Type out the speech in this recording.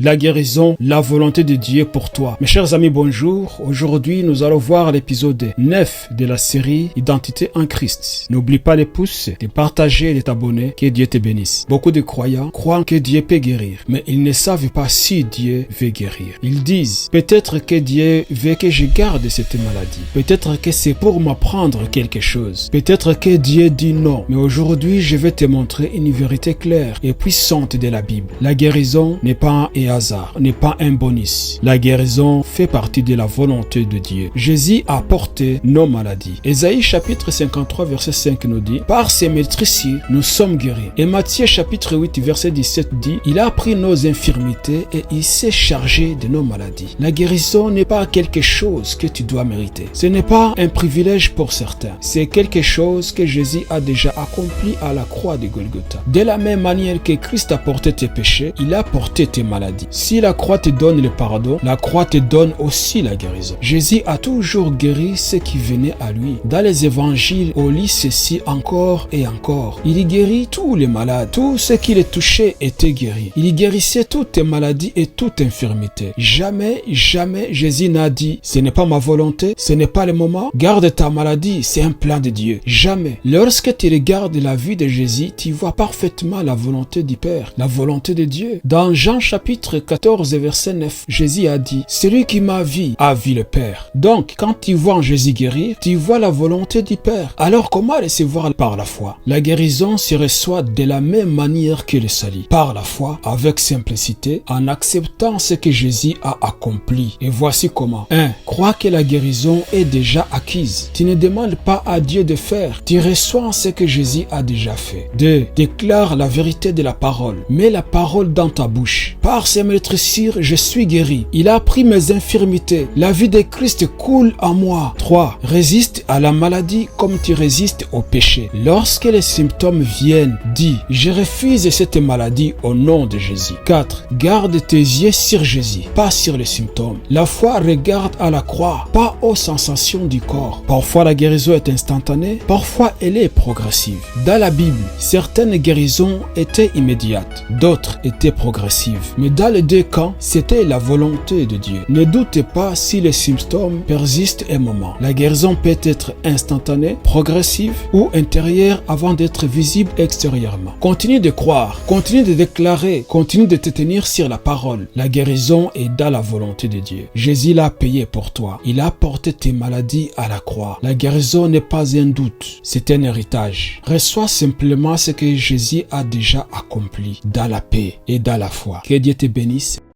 La guérison, la volonté de Dieu pour toi. Mes chers amis, bonjour. Aujourd'hui, nous allons voir l'épisode 9 de la série Identité en Christ. N'oublie pas de pouces, de partager et de t'abonner. Que Dieu te bénisse. Beaucoup de croyants croient que Dieu peut guérir, mais ils ne savent pas si Dieu veut guérir. Ils disent, peut-être que Dieu veut que je garde cette maladie. Peut-être que c'est pour m'apprendre quelque chose. Peut-être que Dieu dit non. Mais aujourd'hui, je vais te montrer une vérité claire et puissante de la Bible. La guérison n'est pas un hasard, n'est pas un bonus. La guérison fait partie de la volonté de Dieu. Jésus a porté nos maladies. Ésaïe chapitre 53 verset 5 nous dit, par ses meurtrissures, nous sommes guéris. Et Matthieu chapitre 8 verset 17 dit, il a pris nos infirmités et il s'est chargé de nos maladies. La guérison n'est pas quelque chose que tu dois mériter. Ce n'est pas un privilège pour certains. C'est quelque chose que Jésus a déjà accompli à la croix de Golgotha. De la même manière que Christ a porté tes péchés, il a porté tes maladies. Si la croix te donne le pardon, la croix te donne aussi la guérison. Jésus a toujours guéri ceux qui venaient à lui. Dans les évangiles, on lit ceci encore et encore. Il guérit tous les malades. Tous ceux qui les touchaient étaient guéris. Il guérissait toutes tes maladies et toute infirmité. Jamais Jésus n'a dit, ce n'est pas ma volonté, ce n'est pas le moment. Garde ta maladie, c'est un plan de Dieu. Jamais. Lorsque tu regardes la vie de Jésus, tu vois parfaitement la volonté du Père, la volonté de Dieu. Dans Jean chapitre 14 verset 9, Jésus a dit, celui qui m'a vu a vu le Père. Donc, quand tu vois Jésus guérir, tu vois la volonté du Père. Alors, comment recevoir par la foi? La guérison se reçoit de la même manière que le salut. Par la foi, avec simplicité, en acceptant ce que Jésus a accompli. Et voici comment. 1. Crois que la guérison est déjà acquise. Tu ne demandes pas à Dieu de faire. Tu reçois ce que Jésus a déjà fait. 2. Déclare la vérité de la parole. Mets la parole dans ta bouche. Par ses meurtrissures, je suis guéri. Il a pris mes infirmités. La vie de Christ coule en moi. 3. Résiste à la maladie comme tu résistes au péché. Lorsque les symptômes viennent, dis, je refuse cette maladie au nom de Jésus. 4. Garde tes yeux sur Jésus, pas sur les symptômes. La foi regarde à la croix, pas aux sensations du corps. Parfois la guérison est instantanée, parfois elle est progressive. Dans la Bible, certaines guérisons étaient immédiates, d'autres étaient progressives. Mais dans les deux cas, c'était la volonté de Dieu. Ne doutez pas si les symptômes persistent un moment. La guérison peut être instantanée, progressive ou intérieure avant d'être visible extérieurement. Continue de croire, continue de déclarer, continue de te tenir sur la parole. La guérison est dans la volonté de Dieu. Jésus l'a payé pour toi. Il a porté tes maladies à la croix. La guérison n'est pas un doute, c'est un héritage. Reçois simplement ce que Jésus a déjà accompli dans la paix et dans la foi. Que Dieu te bénisse.